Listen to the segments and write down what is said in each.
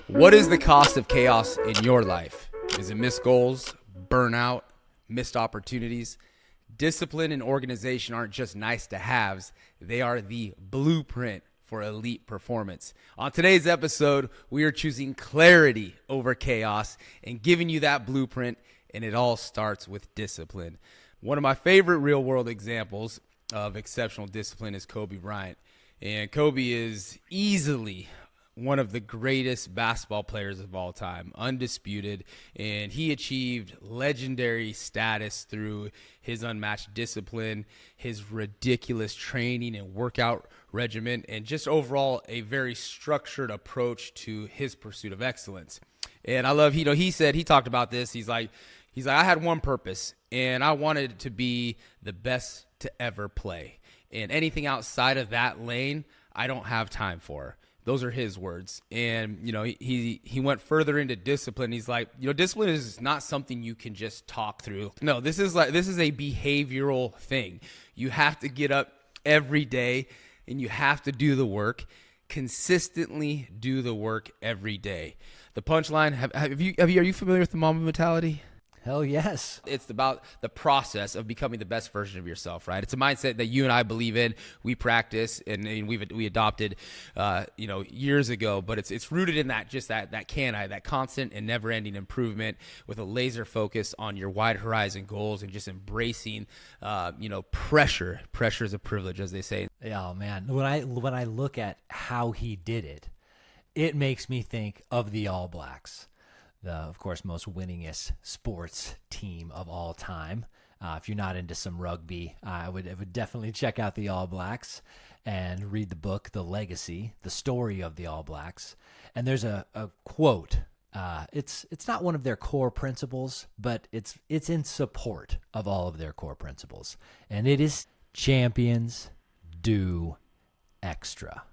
What is the cost of chaos in your life? Is it missed goals, burnout, missed opportunities? Discipline and organization aren't just nice to haves, they are the blueprint for elite performance. On today's episode, we are choosing clarity over chaos and giving you that blueprint, and it all starts with discipline. One of my favorite real-world examples of exceptional discipline is Kobe Bryant. And Kobe is easily one of the greatest basketball players of all time, undisputed, and he achieved legendary status through his unmatched discipline, his ridiculous training and workout regimen, and just overall a very structured approach to his pursuit of excellence. And I love, he talked about this. He's like, I had one purpose, and I wanted to be the best to ever play. And anything outside of that lane, I don't have time for. Those are his words. And, he went further into discipline. He's like, discipline is not something you can just talk through. No, this is a behavioral thing. You have to get up every day and you have to do the work, consistently do the work every day. The punchline, are you familiar with the Mamba mentality? Hell yes. It's about the process of becoming the best version of yourself, right? It's a mindset that you and I believe in, we practice, and we adopted, years ago. But it's rooted in that constant and never-ending improvement with a laser focus on your wide horizon goals and just embracing, pressure. Pressure is a privilege, as they say. Oh man, when I look at how he did it, it makes me think of the All Blacks. The, of course, most winningest sports team of all time. If you're not into some rugby, I would definitely check out the All Blacks and read the book, The Legacy, the story of the All Blacks. And there's a quote. It's not one of their core principles, but it's in support of all of their core principles. And it is champions do extra.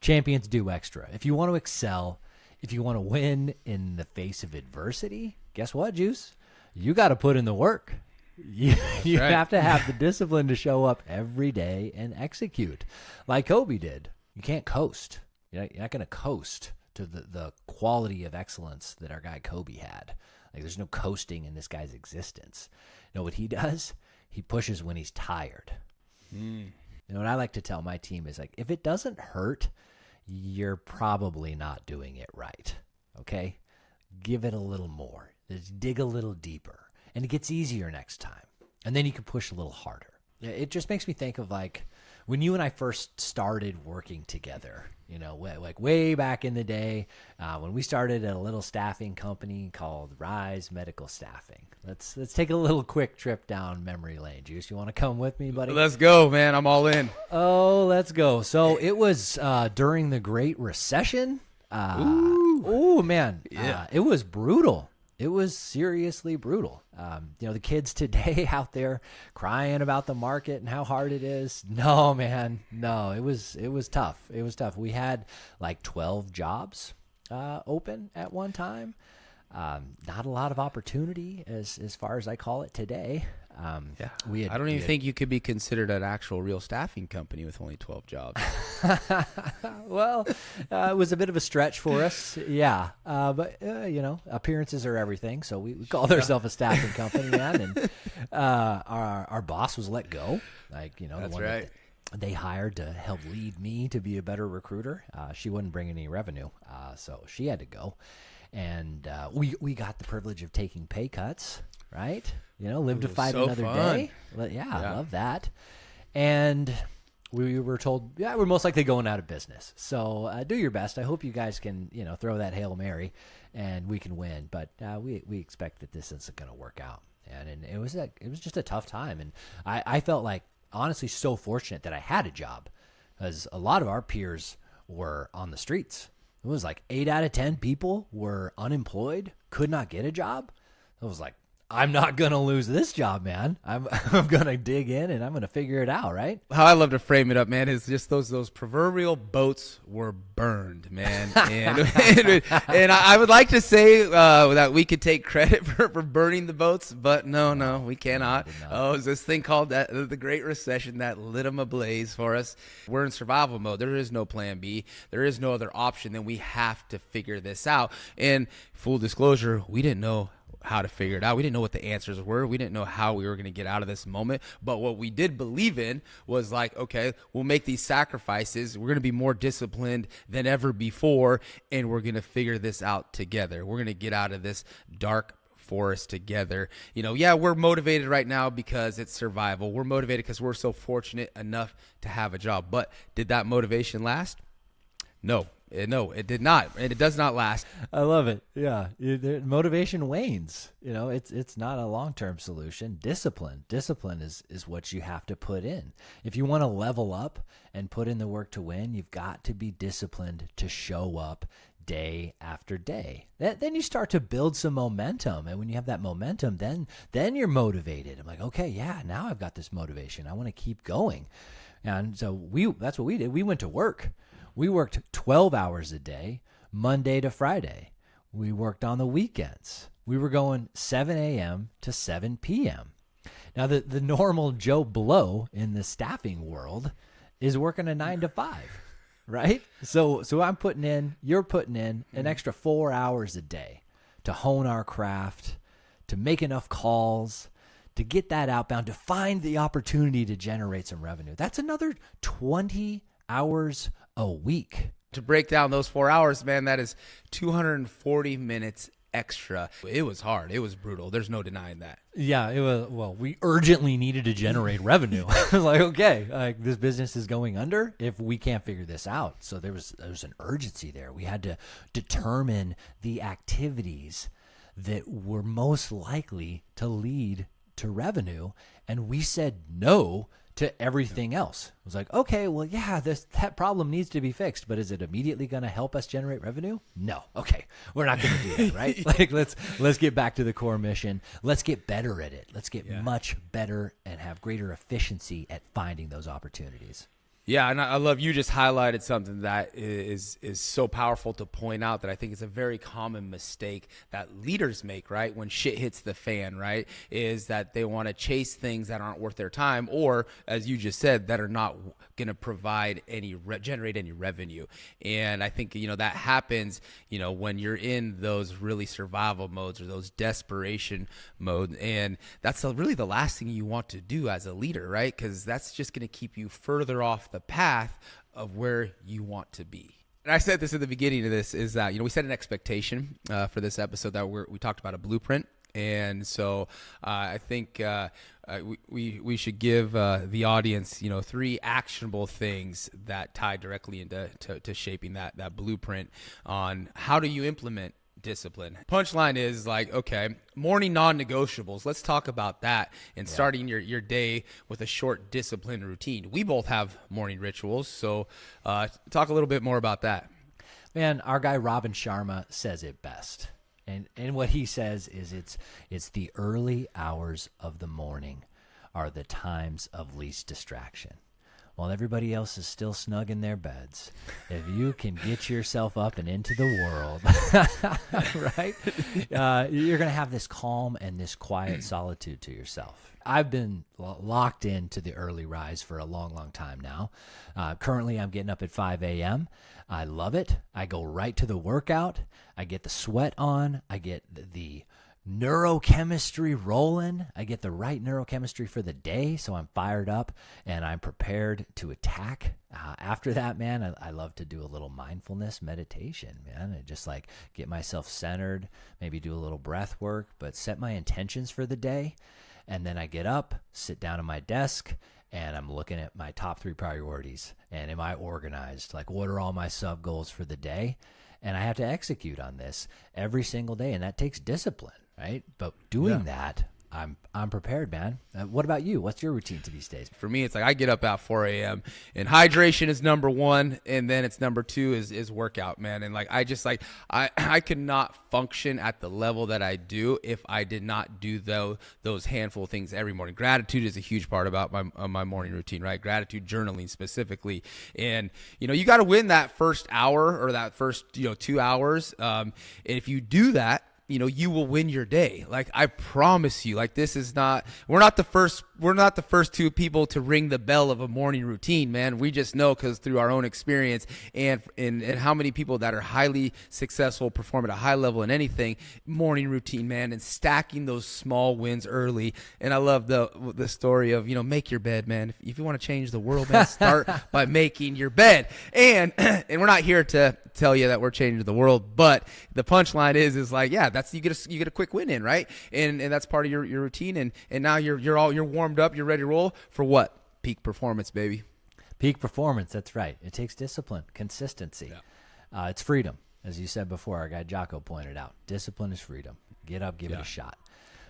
Champions do extra. If you want to excel, if you want to win in the face of adversity, guess what, Juice? You got to put in the work. You right. have to have the discipline to show up every day and execute like Kobe did. You can't coast. You're not going to coast to the quality of excellence that our guy Kobe had. Like, there's no coasting in this guy's existence. You know what he does? He pushes when he's tired. You know what I like to tell my team is, like, if it doesn't hurt, you're probably not doing it right, okay? Give it a little more. Just dig a little deeper, and it gets easier next time. And then you can push a little harder. It just makes me think of, like, when you and I first started working together, like way back in the day, when we started at a little staffing company called Rise Medical Staffing. Let's take a little quick trip down memory lane. Juice, you want to come with me, buddy? Let's go, man. I'm all in. Oh, let's go. So it was during the Great Recession. Oh, man. Yeah. It was brutal. It was seriously brutal. The kids today out there crying about the market and how hard it is. No, man. No, it was tough. It was tough. We had like 12 jobs open at one time. Not a lot of opportunity as far as I call it today. I don't even think you could be considered an actual real staffing company with only 12 jobs. Well, it was a bit of a stretch for us. Yeah. But appearances are everything. So we called ourselves a staffing company, man. And our boss was let go. Like, the That's one right. that they hired to help lead me to be a better recruiter. She wouldn't bring any revenue. So she had to go. And we got the privilege of taking pay cuts, right? Live to fight another day. Yeah, I love that. And we were told, we're most likely going out of business. So do your best. I hope you guys can, throw that Hail Mary and we can win. But we expect that this isn't going to work out. And it was just a tough time. And I felt like, honestly, so fortunate that I had a job, because a lot of our peers were on the streets. It was like 8 out of 10 people were unemployed, could not get a job. It was like, I'm not going to lose this job, man. I'm going to dig in and I'm going to figure it out, right? How I love to frame it up, man, is just those proverbial boats were burned, man. And I would like to say that we could take credit for burning the boats, but no, we cannot. Oh, it's this thing called the Great Recession that lit them ablaze for us. We're in survival mode. There is no plan B. There is no other option. Then we have to figure this out. And full disclosure, we didn't know how to figure it out. We didn't know what the answers were. We didn't know how we were going to get out of this moment. But what we did believe in was like, okay, we'll make these sacrifices. We're going to be more disciplined than ever before, and we're going to figure this out together. We're going to get out of this dark forest together. Yeah, we're motivated right now because it's survival. We're motivated because we're so fortunate enough to have a job. But did that motivation last? No, it did not, and it does not last. I love it. Yeah, motivation wanes. It's not a long-term solution. Discipline is what you have to put in. If you want to level up and put in the work to win, you've got to be disciplined to show up day after day. Then you start to build some momentum, and when you have that momentum, then you're motivated. I'm like, okay, yeah, now I've got this motivation. I want to keep going, and so that's what we did. We went to work. We worked 12 hours a day, Monday to Friday. We worked on the weekends. We were going 7 a.m. to 7 p.m. Now, the normal Joe Blow in the staffing world is working a 9 to 5, right? So you're putting in an extra 4 hours a day to hone our craft, to make enough calls, to get that outbound, to find the opportunity to generate some revenue. That's another 20 hours a week. To break down those 4 hours, man, that is 240 minutes extra. It was hard. It was brutal. There's no denying that. Yeah, it was. Well, we urgently needed to generate revenue. I was like, okay, this business is going under if we can't figure this out. So there was an urgency there. We had to determine the activities that were most likely to lead to revenue, and we said no to everything else. It was like, okay, well, yeah, that problem needs to be fixed, but is it immediately going to help us generate revenue? No. Okay, we're not going to do that, right? Like, let's get back to the core mission. Let's get better at it. Let's get much better and have greater efficiency at finding those opportunities. Yeah, and I love you just highlighted something that is so powerful to point out that I think is a very common mistake that leaders make, right? When shit hits the fan, right? Is that they want to chase things that aren't worth their time, or as you just said, that are not going to provide generate any revenue. And I think, that happens, when you're in those really survival modes or those desperation modes. And that's really the last thing you want to do as a leader, right? Because that's just going to keep you further off the path of where you want to be. And I said this at the beginning of this is that, we set an expectation for this episode that we talked about a blueprint. And so I think we should give the audience, 3 actionable things that tie directly into shaping that blueprint on how do you implement discipline. Punchline is like, okay, morning non-negotiables. Let's talk about that and starting your day with a short discipline routine. We both have morning rituals, so talk a little bit more about that. Man, our guy Robin Sharma says it best. And what he says is it's the early hours of the morning are the times of least distraction. While everybody else is still snug in their beds, if you can get yourself up and into the world, right, you're going to have this calm and this quiet solitude to yourself. I've been locked into the early rise for a long, long time now. Currently, I'm getting up at 5 a.m. I love it. I go right to the workout. I get the sweat on. I get the neurochemistry rolling. I get the right neurochemistry for the day, so I'm fired up and I'm prepared to attack. After that, man, I love to do a little mindfulness meditation, man, and just like get myself centered, maybe do a little breath work, but set my intentions for the day. And then I get up, sit down at my desk, and I'm looking at my top 3 priorities. And am I organized? Like, what are all my sub goals for the day? And I have to execute on this every single day, and that takes discipline, right? But doing that I'm prepared, man. What about you? What's your routine to these days? For me, it's like I get up at 4 a.m. and hydration is number one, and then it's number two is workout, man. And like I could not function at the level that I do if I did not do those handful of things every morning. Gratitude is a huge part about my morning routine, right? Gratitude journaling specifically, and you got to win that first hour or that first 2 hours. And if you do that, you will win your day. Like, I promise you, like, we're not the first two people to ring the bell of a morning routine, man. We just know because through our own experience and how many people that are highly successful perform at a high level in anything, morning routine, man, and stacking those small wins early. And I love the story of, make your bed, man. If you want to change the world, man, start by making your bed. And we're not here to tell you that we're changing the world, but the punchline is like, yeah, that's you get a quick win in, right? And that's part of your routine, and now you're warmed up, you're ready to roll for what? Peak performance, baby. Peak performance, that's right. It takes discipline, consistency. Yeah. It's freedom, as you said before. Our guy Jocko pointed out, discipline is freedom. Get up, give it a shot.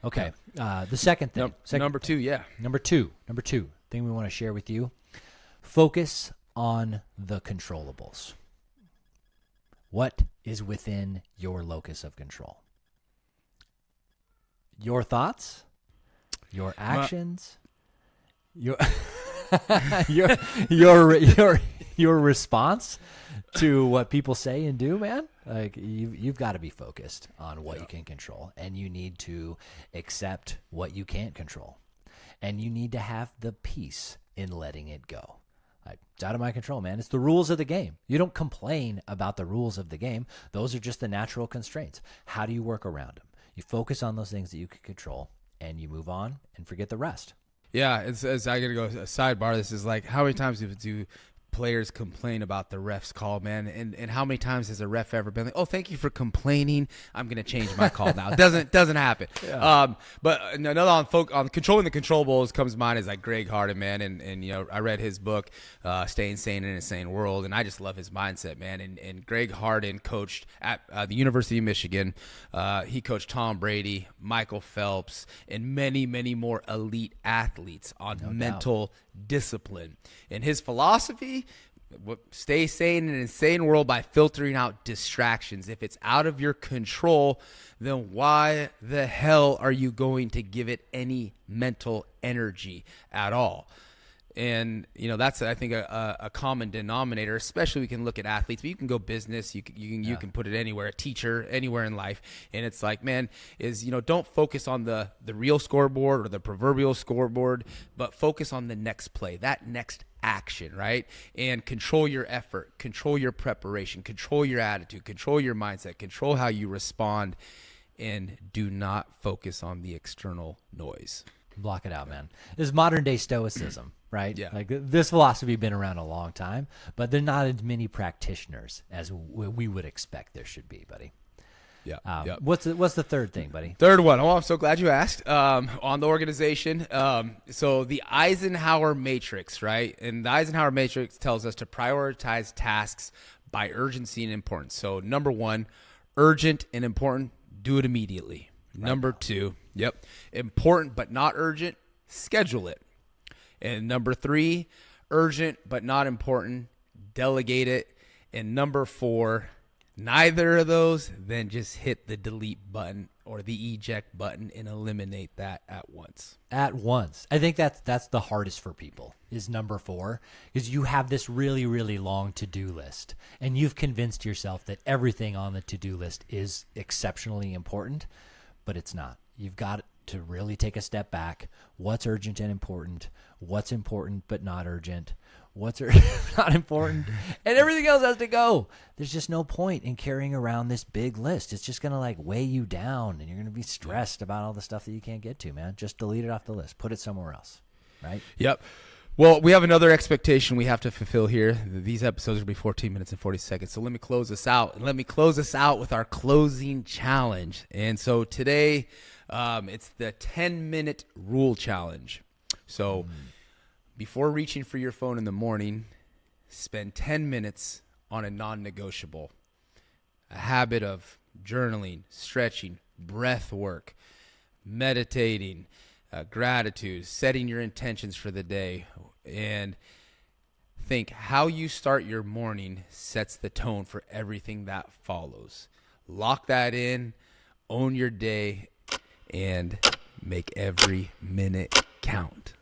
Okay. The second thing, number two, number two thing we want to share with you: focus on the controllables. What is within your locus of control? Your thoughts, your actions, your response to what people say and do, man. Like, you've got to be focused on what you can control, and you need to accept what you can't control, and you need to have the peace in letting it go. It's out of my control, man. It's the rules of the game. You don't complain about the rules of the game. Those are just the natural constraints. How do you work around them? You focus on those things that you can control, and you move on and forget the rest. Yeah, it's I got to go a sidebar. This is like, how many times do players complain about the ref's call, man? And how many times has a ref ever been like, oh, thank you for complaining, I'm going to change my call now? It doesn't happen. Yeah. But another on controlling the controllables comes to mind is like Greg Harden, man. And I read his book, Staying Sane in an Insane World, and I just love his mindset, man. And Greg Harden coached at the University of Michigan. He coached Tom Brady, Michael Phelps, and many, many more elite athletes on mental discipline. And his philosophy: stay sane in an insane world by filtering out distractions. If it's out of your control, then why the hell are you going to give it any mental energy at all? And that's, I think, a common denominator. Especially, we can look at athletes, but you can go business. You can put it anywhere. A teacher, anywhere in life. And it's like, man, don't focus on the real scoreboard or the proverbial scoreboard, but focus on the next play, that next action, right? And control your effort, control your preparation, control your attitude, control your mindset, control how you respond, and do not focus on the external noise. Block it out, man. This is modern day stoicism, right? Yeah. Like, this philosophy has been around a long time, but there's not as many practitioners as we would expect there should be, buddy. Yeah. What's the third thing, buddy? Third one. Oh, I'm so glad you asked. On the organization. So the Eisenhower matrix, right? And the Eisenhower matrix tells us to prioritize tasks by urgency and importance. So number one, urgent and important, do it immediately. Right. Number two, important but not urgent, schedule it. And number three, urgent but not important, delegate it. And number four, neither of those, then just hit the delete button or the eject button and eliminate that at once. At once. I think that's the hardest for people, is number four, because you have this really, really long to-do list, and you've convinced yourself that everything on the to-do list is exceptionally important, but it's not. You've got to really take a step back. What's urgent and important? What's important but not urgent? What's not important? And everything else has to go. There's just no point in carrying around this big list. It's just going to weigh you down, and you're going to be stressed about all the stuff that you can't get to, man. Just delete it off the list. Put it somewhere else, right? Yep. Well, we have another expectation we have to fulfill here. These episodes will be 14 minutes and 40 seconds. So let me close this out. And let me close this out with our closing challenge. And so today, it's the 10-minute rule challenge. So before reaching for your phone in the morning, spend 10 minutes on a non-negotiable. A habit of journaling, stretching, breath work, meditating, gratitude, setting your intentions for the day, and think how you start your morning sets the tone for everything that follows. Lock that in, own your day, and make every minute count.